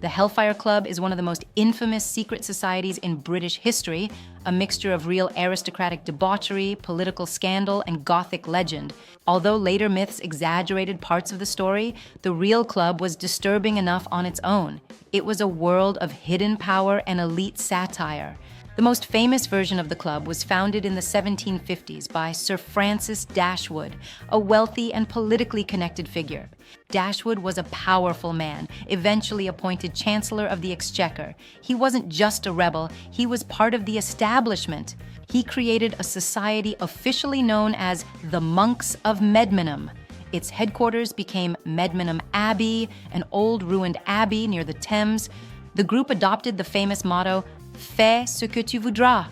The Hellfire Club is one of the most infamous secret societies in British history, a mixture of real aristocratic debauchery, political scandal, and Gothic legend. Although later myths exaggerated parts of the story, the real club was disturbing enough on its own. It was a world of hidden power and elite satire. The most famous version of the club was founded in the 1750s by Sir Francis Dashwood, a wealthy and politically connected figure. Dashwood was a powerful man, eventually appointed Chancellor of the Exchequer. He wasn't just a rebel, he was part of the establishment. He created a society officially known as the Monks of Medmenham. Its headquarters became Medmenham Abbey, an old ruined abbey near the Thames. The group adopted the famous motto, Fais ce que tu voudras.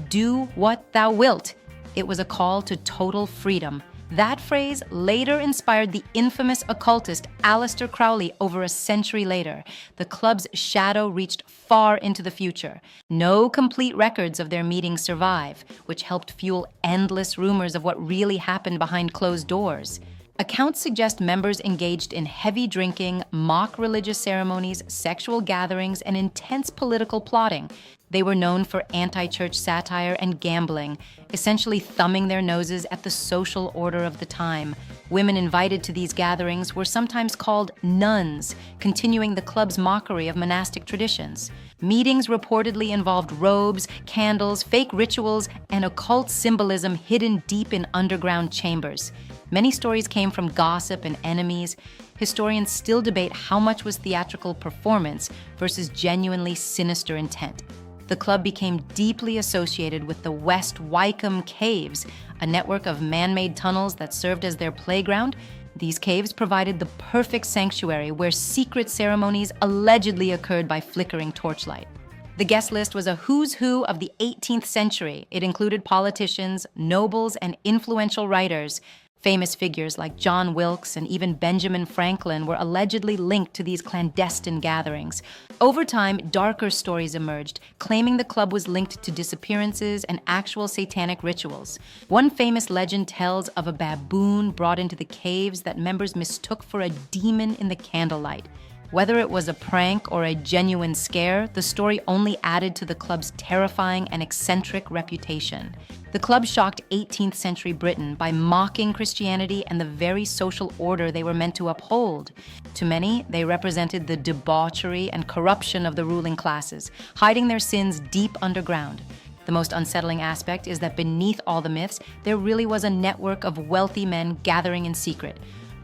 Do what thou wilt. It was a call to total freedom. That phrase later inspired the infamous occultist Aleister Crowley over a century later. The club's shadow reached far into the future. No complete records of their meetings survive, which helped fuel endless rumors of what really happened behind closed doors. Accounts suggest members engaged in heavy drinking, mock religious ceremonies, sexual gatherings, and intense political plotting. They were known for anti-church satire and gambling, essentially thumbing their noses at the social order of the time. Women invited to these gatherings were sometimes called nuns, continuing the club's mockery of monastic traditions. Meetings reportedly involved robes, candles, fake rituals, and occult symbolism hidden deep in underground chambers. Many stories came from gossip and enemies. Historians still debate how much was theatrical performance versus genuinely sinister intent. The club became deeply associated with the West Wycombe Caves, a network of man-made tunnels that served as their playground. These caves provided the perfect sanctuary where secret ceremonies allegedly occurred by flickering torchlight. The guest list was a who's who of the 18th century. It included politicians, nobles, and influential writers. Famous figures like John Wilkes and even Benjamin Franklin were allegedly linked to these clandestine gatherings. Over time, darker stories emerged, claiming the club was linked to disappearances and actual satanic rituals. One famous legend tells of a baboon brought into the caves that members mistook for a demon in the candlelight. Whether it was a prank or a genuine scare, the story only added to the club's terrifying and eccentric reputation. The club shocked 18th century Britain by mocking Christianity and the very social order they were meant to uphold. To many, they represented the debauchery and corruption of the ruling classes, hiding their sins deep underground. The most unsettling aspect is that beneath all the myths, there really was a network of wealthy men gathering in secret.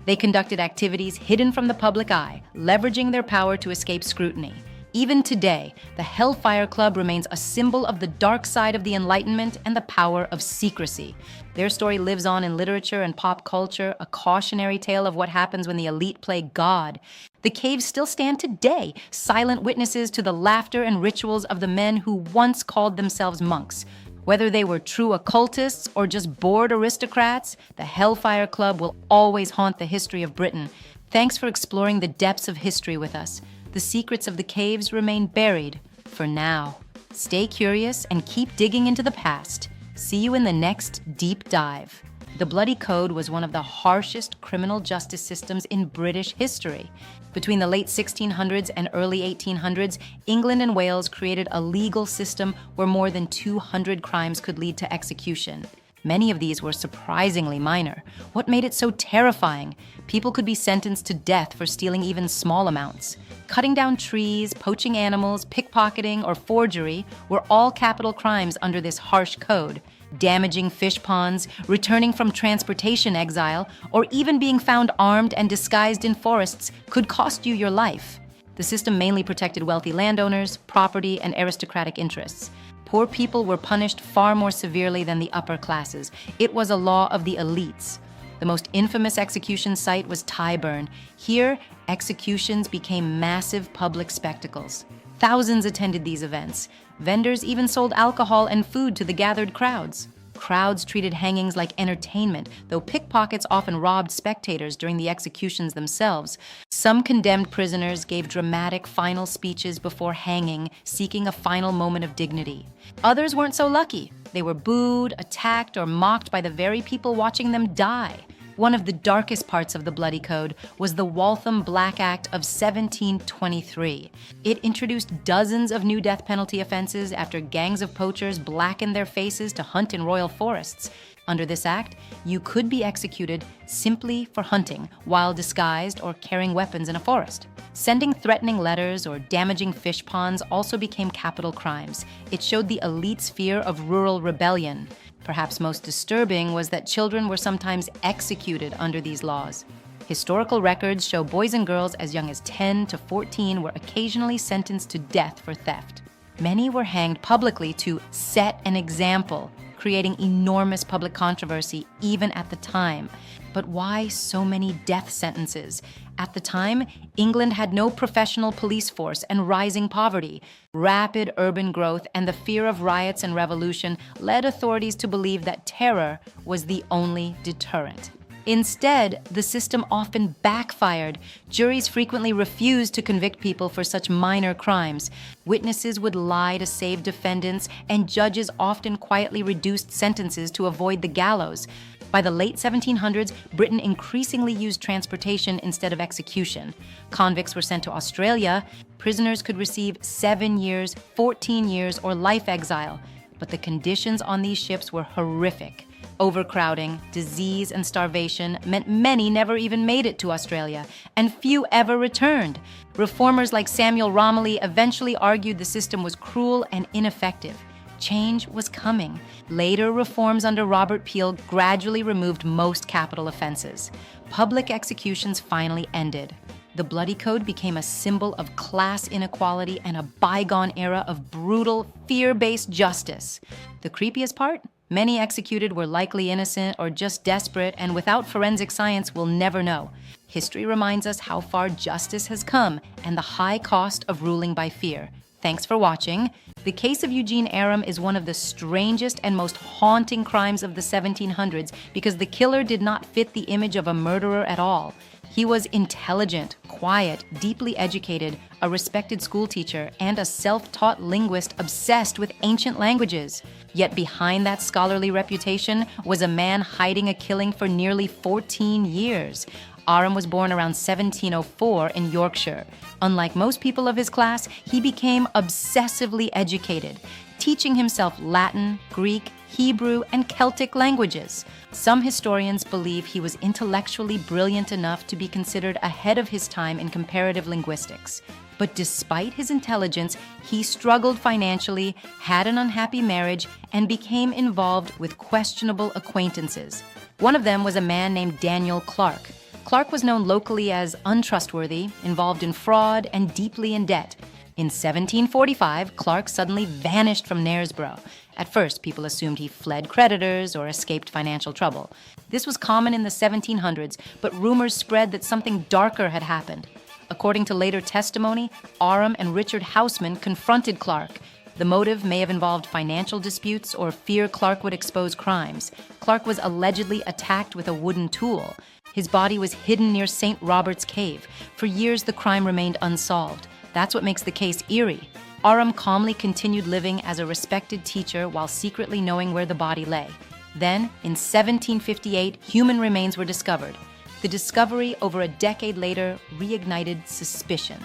They conducted activities hidden from the public eye, leveraging their power to escape scrutiny. Even today, the Hellfire Club remains a symbol of the dark side of the Enlightenment and the power of secrecy. Their story lives on in literature and pop culture, a cautionary tale of what happens when the elite play God. The caves still stand today, silent witnesses to the laughter and rituals of the men who once called themselves monks. Whether they were true occultists or just bored aristocrats, the Hellfire Club will always haunt the history of Britain. Thanks for exploring the depths of history with us. The secrets of the caves remain buried for now. Stay curious and keep digging into the past. See you in the next deep dive. The Bloody Code was one of the harshest criminal justice systems in British history. Between the late 1600s and early 1800s, England and Wales created a legal system where more than 200 crimes could lead to execution. Many of these were surprisingly minor. What made it so terrifying? People could be sentenced to death for stealing even small amounts. Cutting down trees, poaching animals, pickpocketing, or forgery were all capital crimes under this harsh code. Damaging fish ponds, returning from transportation exile, or even being found armed and disguised in forests could cost you your life. The system mainly protected wealthy landowners, property, and aristocratic interests. Poor people were punished far more severely than the upper classes. It was a law of the elites. The most infamous execution site was Tyburn. Here, executions became massive public spectacles. Thousands attended these events. Vendors even sold alcohol and food to the gathered crowds. Crowds treated hangings like entertainment, though pickpockets often robbed spectators during the executions themselves. Some condemned prisoners gave dramatic final speeches before hanging, seeking a final moment of dignity. Others weren't so lucky. They were booed, attacked, or mocked by the very people watching them die. One of the darkest parts of the Bloody Code was the Waltham Black Act of 1723. It introduced dozens of new death penalty offenses after gangs of poachers blackened their faces to hunt in royal forests. Under this act, you could be executed simply for hunting while disguised or carrying weapons in a forest. Sending threatening letters or damaging fish ponds also became capital crimes. It showed the elite's fear of rural rebellion. Perhaps most disturbing was that children were sometimes executed under these laws. Historical records show boys and girls as young as 10 to 14 were occasionally sentenced to death for theft. Many were hanged publicly to set an example, creating enormous public controversy even at the time. But why so many death sentences? At the time, England had no professional police force and rising poverty. Rapid urban growth and the fear of riots and revolution led authorities to believe that terror was the only deterrent. Instead, the system often backfired. Juries frequently refused to convict people for such minor crimes. Witnesses would lie to save defendants, and judges often quietly reduced sentences to avoid the gallows. By the late 1700s, Britain increasingly used transportation instead of execution. Convicts were sent to Australia. Prisoners could receive 7 years, 14 years, or life exile. But the conditions on these ships were horrific. Overcrowding, disease, and starvation meant many never even made it to Australia, and few ever returned. Reformers like Samuel Romilly eventually argued the system was cruel and ineffective. Change was coming. Later reforms under Robert Peel gradually removed most capital offenses. Public executions finally ended. The Bloody Code became a symbol of class inequality and a bygone era of brutal, fear-based justice. The creepiest part? Many executed were likely innocent or just desperate, and without forensic science, we'll never know. History reminds us how far justice has come and the high cost of ruling by fear. Thanks for watching. The case of Eugene Aram is one of the strangest and most haunting crimes of the 1700s because the killer did not fit the image of a murderer at all. He was intelligent, quiet, deeply educated, a respected schoolteacher, and a self-taught linguist obsessed with ancient languages. Yet behind that scholarly reputation was a man hiding a killing for nearly 14 years. Aram was born around 1704 in Yorkshire. Unlike most people of his class, he became obsessively educated, teaching himself Latin, Greek, Hebrew, and Celtic languages. Some historians believe he was intellectually brilliant enough to be considered ahead of his time in comparative linguistics. But despite his intelligence, he struggled financially, had an unhappy marriage, and became involved with questionable acquaintances. One of them was a man named Daniel Clark. Clark was known locally as untrustworthy, involved in fraud, and deeply in debt. In 1745, Clark suddenly vanished from Knaresborough. At first, people assumed he fled creditors or escaped financial trouble. This was common in the 1700s, but rumors spread that something darker had happened. According to later testimony, Aram and Richard Houseman confronted Clark. The motive may have involved financial disputes or fear Clark would expose crimes. Clark was allegedly attacked with a wooden tool. His body was hidden near St. Robert's Cave. For years, the crime remained unsolved. That's what makes the case eerie. Aram calmly continued living as a respected teacher while secretly knowing where the body lay. Then, in 1758, human remains were discovered. The discovery, over a decade later, reignited suspicion.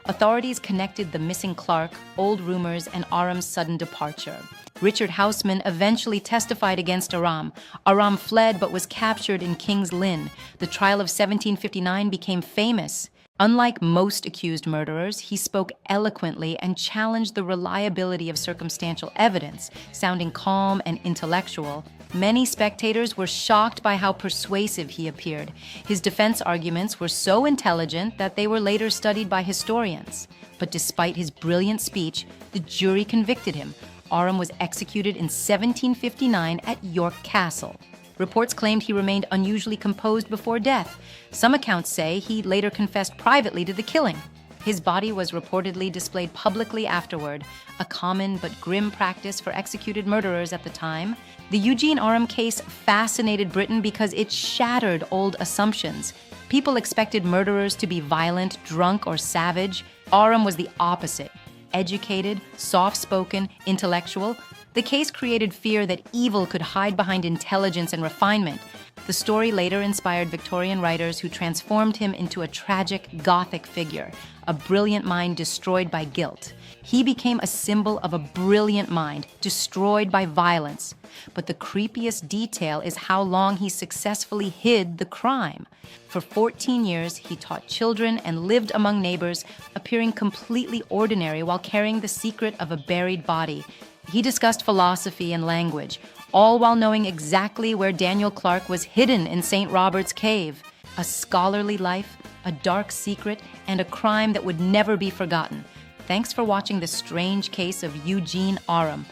Authorities connected the missing Clark, old rumors, and Aram's sudden departure. Richard Houseman eventually testified against Aram. Aram fled but was captured in King's Lynn. The trial of 1759 became famous. Unlike most accused murderers, he spoke eloquently and challenged the reliability of circumstantial evidence, sounding calm and intellectual. Many spectators were shocked by how persuasive he appeared. His defense arguments were so intelligent that they were later studied by historians. But despite his brilliant speech, the jury convicted him. Aram was executed in 1759 at York Castle. Reports claimed he remained unusually composed before death. Some accounts say he later confessed privately to the killing. His body was reportedly displayed publicly afterward, a common but grim practice for executed murderers at the time. The Eugene Aram case fascinated Britain because it shattered old assumptions. People expected murderers to be violent, drunk, or savage. Aram was the opposite. Educated, soft-spoken, intellectual. The case created fear that evil could hide behind intelligence and refinement. The story later inspired Victorian writers who transformed him into a tragic Gothic figure, a brilliant mind destroyed by guilt. He became a symbol of a brilliant mind destroyed by violence. But the creepiest detail is how long he successfully hid the crime. For 14 years, he taught children and lived among neighbors, appearing completely ordinary while carrying the secret of a buried body. He discussed philosophy and language, all while knowing exactly where Daniel Clark was hidden in St. Robert's Cave. A scholarly life, a dark secret, and a crime that would never be forgotten. Thanks for watching The Strange Case of Eugene Aram.